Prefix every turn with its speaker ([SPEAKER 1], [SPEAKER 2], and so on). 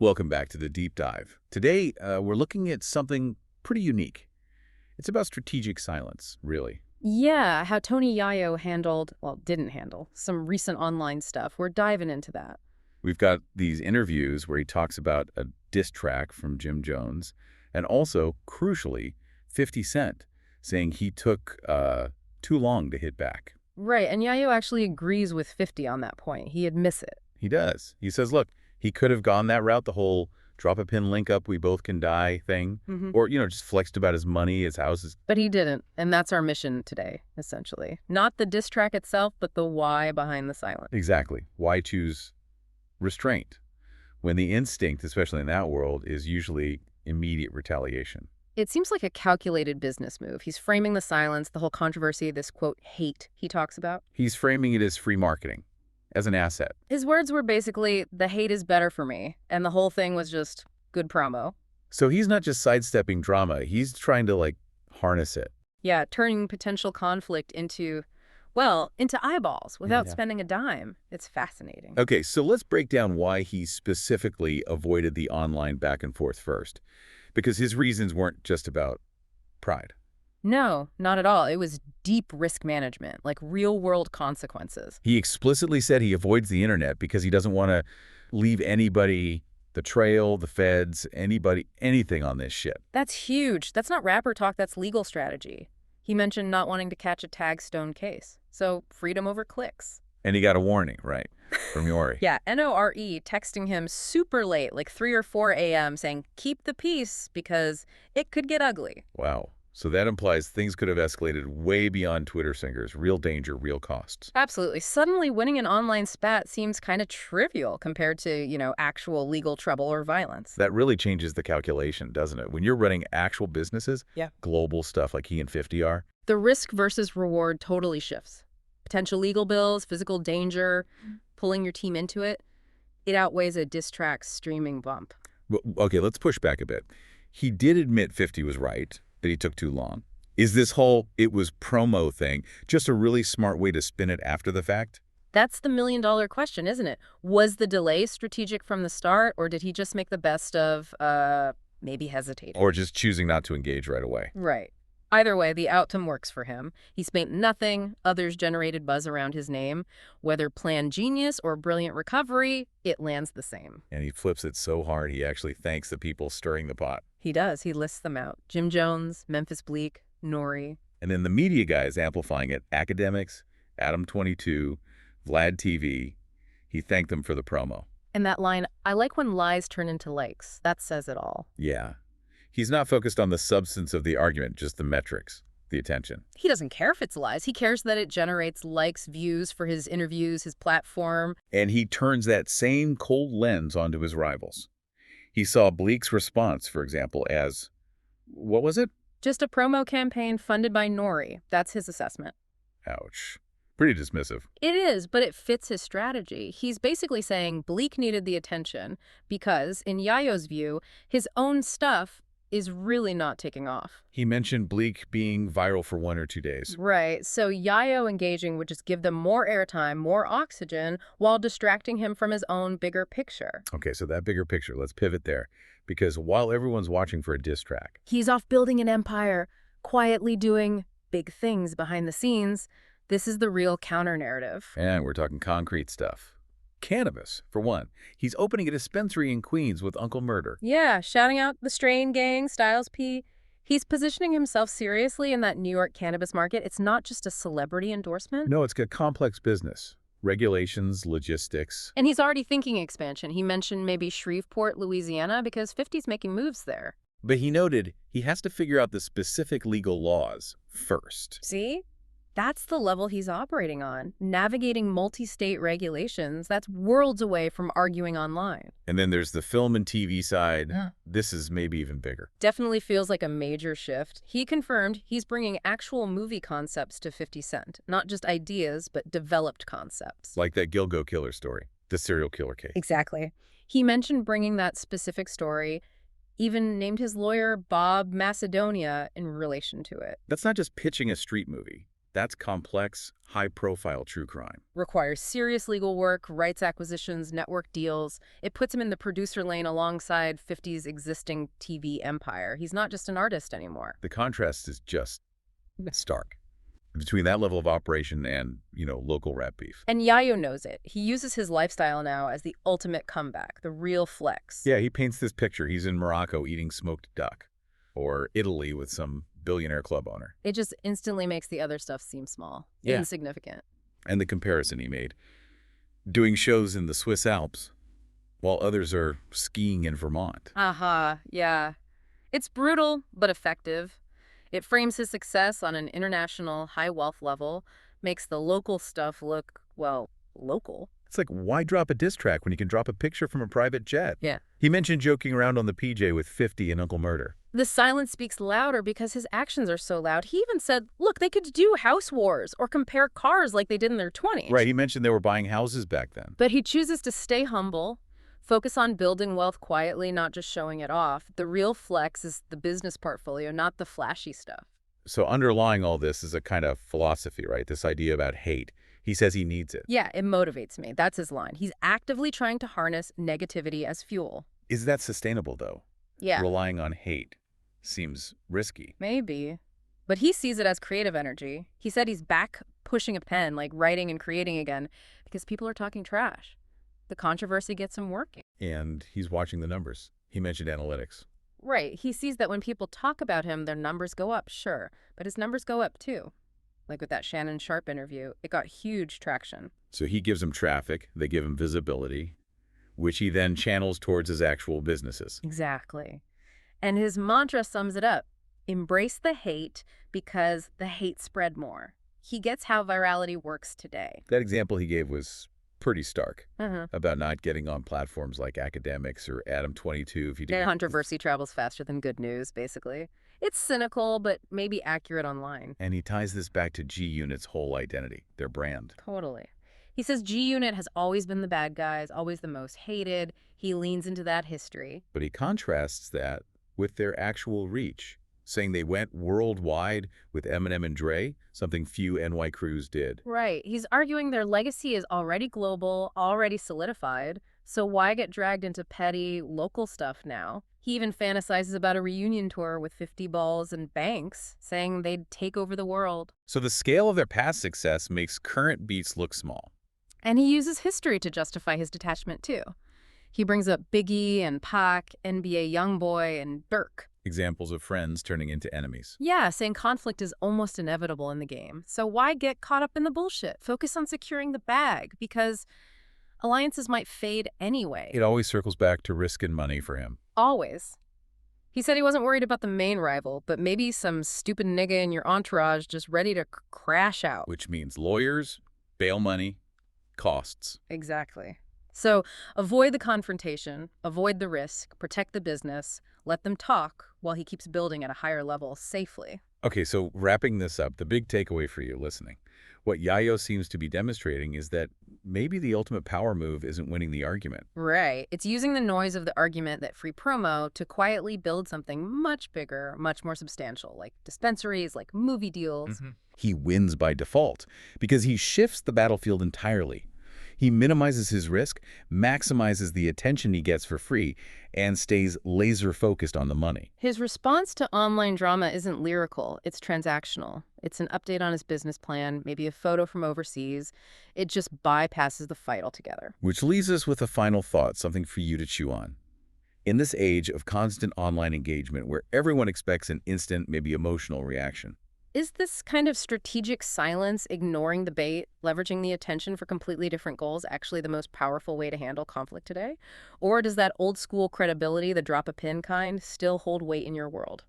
[SPEAKER 1] Welcome back to the Deep Dive. Today, we're looking at something pretty unique. It's about strategic silence, really.
[SPEAKER 2] Yeah, how Tony Yayo didn't handle, some recent online stuff. We're diving into that.
[SPEAKER 1] We've got these interviews where he talks about a diss track from Jim Jones, and also, crucially, 50 Cent, saying he took too long to hit back.
[SPEAKER 2] Right, and Yayo actually agrees with 50 on that point. He admits it.
[SPEAKER 1] He does. He says, look, he could have gone that route, the whole drop a pin, link up, we both can die thing. Or, just flexed about his money, his houses.
[SPEAKER 2] But he didn't, and that's our mission today, essentially. Not the diss track itself, but the why behind the silence.
[SPEAKER 1] Exactly. Why choose restraint when the instinct, especially in that world, is usually immediate retaliation?
[SPEAKER 2] It seems like a calculated business move. He's framing the silence, the whole controversy, this, quote, hate he talks about.
[SPEAKER 1] He's framing it as free marketing, as an asset.
[SPEAKER 2] His words were basically, the hate is better for me, and the whole thing was just good promo.
[SPEAKER 1] So he's not just sidestepping drama, he's trying to, harness it.
[SPEAKER 2] Yeah, turning potential conflict into eyeballs without spending a dime. It's fascinating.
[SPEAKER 1] Okay, so let's break down why he specifically avoided the online back and forth first. Because his reasons weren't just about pride.
[SPEAKER 2] No, not at all. It was deep risk management, like real-world consequences.
[SPEAKER 1] He explicitly said he avoids the internet because he doesn't want to leave anybody, the trail, the feds, anybody, anything on this shit.
[SPEAKER 2] That's huge. That's not rapper talk, that's legal strategy. He mentioned not wanting to catch a tag-stone case. So freedom over clicks.
[SPEAKER 1] And he got a warning, right, from Yori.
[SPEAKER 2] Yeah, NORE texting him super late, like 3 or 4 a.m., saying, keep the peace because it could get ugly.
[SPEAKER 1] Wow. So that implies things could have escalated way beyond Twitter singers. Real danger, real costs.
[SPEAKER 2] Absolutely. Suddenly winning an online spat seems kind of trivial compared to, actual legal trouble or violence.
[SPEAKER 1] That really changes the calculation, doesn't it? When you're running actual businesses, global stuff like he and 50 are.
[SPEAKER 2] The risk versus reward totally shifts. Potential legal bills, physical danger, pulling your team into it, it outweighs a diss track streaming bump.
[SPEAKER 1] Well, okay, let's push back a bit. He did admit 50 was right, that he took too long. Is this whole "it was promo" thing just a really smart way to spin it after the fact?
[SPEAKER 2] That's the million-dollar question, isn't it? Was the delay strategic from the start, or did he just make the best of, maybe hesitating?
[SPEAKER 1] Or just choosing not to engage right away?
[SPEAKER 2] Right. Either way, the outcome works for him. He spent nothing. Others generated buzz around his name. Whether planned genius or brilliant recovery, it lands the same.
[SPEAKER 1] And he flips it so hard he actually thanks the people stirring the pot.
[SPEAKER 2] He does. He lists them out. Jim Jones, Memphis Bleak, Nori.
[SPEAKER 1] And then the media guys amplifying it. Academics, Adam 22, Vlad TV. He thanked them for the promo.
[SPEAKER 2] And that line, I like when lies turn into likes. That says it all.
[SPEAKER 1] Yeah. He's not focused on the substance of the argument, just the metrics, the attention.
[SPEAKER 2] He doesn't care if it's lies. He cares that it generates likes, views for his interviews, his platform.
[SPEAKER 1] And he turns that same cold lens onto his rivals. He saw Bleak's response, for example, as, what was it?
[SPEAKER 2] Just a promo campaign funded by Nori. That's his assessment.
[SPEAKER 1] Ouch. Pretty dismissive.
[SPEAKER 2] It is, but it fits his strategy. He's basically saying Bleak needed the attention because, in Yayo's view, his own stuff is really not taking off.
[SPEAKER 1] He mentioned Bleak being viral for 1 or 2 days.
[SPEAKER 2] Right, so Yayo engaging would just give them more airtime, more oxygen, while distracting him from his own bigger picture.
[SPEAKER 1] Okay, so that bigger picture, let's pivot there. Because while everyone's watching for a diss track,
[SPEAKER 2] he's off building an empire, quietly doing big things behind the scenes. This is the real counter-narrative.
[SPEAKER 1] And we're talking concrete stuff. Cannabis, for one. He's opening a dispensary in Queens with Uncle Murder.
[SPEAKER 2] Yeah, shouting out the Strain Gang, Styles P. He's positioning himself seriously in that New York cannabis market. It's not just a celebrity endorsement.
[SPEAKER 1] No, it's a complex business. Regulations, logistics.
[SPEAKER 2] And he's already thinking expansion. He mentioned maybe Shreveport, Louisiana, because 50's making moves there.
[SPEAKER 1] But he noted he has to figure out the specific legal laws first.
[SPEAKER 2] See? That's the level he's operating on. Navigating multi-state regulations, that's worlds away from arguing online.
[SPEAKER 1] And then there's the film and TV side. Yeah. This is maybe even bigger.
[SPEAKER 2] Definitely feels like a major shift. He confirmed he's bringing actual movie concepts to 50 Cent. Not just ideas, but developed concepts.
[SPEAKER 1] Like that Gilgo killer story, the serial killer case.
[SPEAKER 2] Exactly. He mentioned bringing that specific story, even named his lawyer Bob Macedonia in relation to it.
[SPEAKER 1] That's not just pitching a street movie. That's complex, high-profile true crime.
[SPEAKER 2] Requires serious legal work, rights acquisitions, network deals. It puts him in the producer lane alongside 50's existing TV empire. He's not just an artist anymore.
[SPEAKER 1] The contrast is just stark between that level of operation and, local rap beef.
[SPEAKER 2] And Yayo knows it. He uses his lifestyle now as the ultimate comeback, the real flex.
[SPEAKER 1] Yeah, he paints this picture. He's in Morocco eating smoked duck, or Italy with some billionaire club owner.
[SPEAKER 2] It just instantly makes the other stuff seem small,
[SPEAKER 1] Yeah.
[SPEAKER 2] insignificant.
[SPEAKER 1] And the comparison he made. Doing shows in the Swiss Alps, while others are skiing in Vermont.
[SPEAKER 2] Yeah. It's brutal, but effective. It frames his success on an international high-wealth level, makes the local stuff look, well, local.
[SPEAKER 1] It's like, why drop a diss track when you can drop a picture from a private jet?
[SPEAKER 2] Yeah.
[SPEAKER 1] He mentioned joking around on the PJ with 50 and Uncle Murder.
[SPEAKER 2] The silence speaks louder because his actions are so loud. He even said, look, they could do house wars or compare cars like they did in their 20s.
[SPEAKER 1] Right, he mentioned they were buying houses back then.
[SPEAKER 2] But he chooses to stay humble, focus on building wealth quietly, not just showing it off. The real flex is the business portfolio, not the flashy stuff.
[SPEAKER 1] So underlying all this is a kind of philosophy, right? This idea about hate. He says he needs it.
[SPEAKER 2] Yeah, it motivates me. That's his line. He's actively trying to harness negativity as fuel.
[SPEAKER 1] Is that sustainable, though?
[SPEAKER 2] Yeah.
[SPEAKER 1] Relying on hate seems risky.
[SPEAKER 2] Maybe. But he sees it as creative energy. He said he's back pushing a pen, like writing and creating again, because people are talking trash. The controversy gets him working.
[SPEAKER 1] And he's watching the numbers. He mentioned analytics.
[SPEAKER 2] Right. He sees that when people talk about him, their numbers go up, sure. But his numbers go up too. Like with that Shannon Sharp interview, it got huge traction.
[SPEAKER 1] So he gives them traffic, they give him visibility, which he then channels towards his actual businesses.
[SPEAKER 2] Exactly. And his mantra sums it up. Embrace the hate because the hate spread more. He gets how virality works today.
[SPEAKER 1] That example he gave was pretty stark
[SPEAKER 2] Uh-huh.
[SPEAKER 1] about not getting on platforms like Academics or Adam 22 if you didn't.
[SPEAKER 2] Controversy travels faster than good news, basically. It's cynical, but maybe accurate online.
[SPEAKER 1] And he ties this back to G-Unit's whole identity, their brand.
[SPEAKER 2] Totally. He says G-Unit has always been the bad guys, always the most hated. He leans into that history.
[SPEAKER 1] But he contrasts that with their actual reach, saying they went worldwide with Eminem and Dre, something few NY crews did.
[SPEAKER 2] Right. He's arguing their legacy is already global, already solidified, so why get dragged into petty, local stuff now? He even fantasizes about a reunion tour with 50 Balls and Banks, saying they'd take over the world.
[SPEAKER 1] So the scale of their past success makes current beats look small.
[SPEAKER 2] And he uses history to justify his detachment, too. He brings up Biggie and Pac, NBA Youngboy, and Dirk.
[SPEAKER 1] Examples of friends turning into enemies.
[SPEAKER 2] Yeah, saying conflict is almost inevitable in the game. So why get caught up in the bullshit? Focus on securing the bag, because alliances might fade anyway.
[SPEAKER 1] It always circles back to risk and money for him.
[SPEAKER 2] Always. He said he wasn't worried about the main rival, but maybe some stupid nigga in your entourage just ready to crash out.
[SPEAKER 1] Which means lawyers, bail money, costs.
[SPEAKER 2] Exactly. So avoid the confrontation, avoid the risk, protect the business, let them talk while he keeps building at a higher level safely.
[SPEAKER 1] Okay, so wrapping this up, the big takeaway for you listening. What Yayo seems to be demonstrating is that maybe the ultimate power move isn't winning the argument.
[SPEAKER 2] Right. It's using the noise of the argument that free promo to quietly build something much bigger, much more substantial, like dispensaries, like movie deals.
[SPEAKER 1] He wins by default because he shifts the battlefield entirely. He minimizes his risk, maximizes the attention he gets for free, and stays laser-focused on the money.
[SPEAKER 2] His response to online drama isn't lyrical, it's transactional. It's an update on his business plan, maybe a photo from overseas. It just bypasses the fight altogether.
[SPEAKER 1] Which leaves us with a final thought, something for you to chew on. In this age of constant online engagement where everyone expects an instant, maybe emotional reaction,
[SPEAKER 2] Is this kind of strategic silence, ignoring the bait, leveraging the attention for completely different goals actually the most powerful way to handle conflict today? Or does that old school credibility, the drop a pin kind, still hold weight in your world?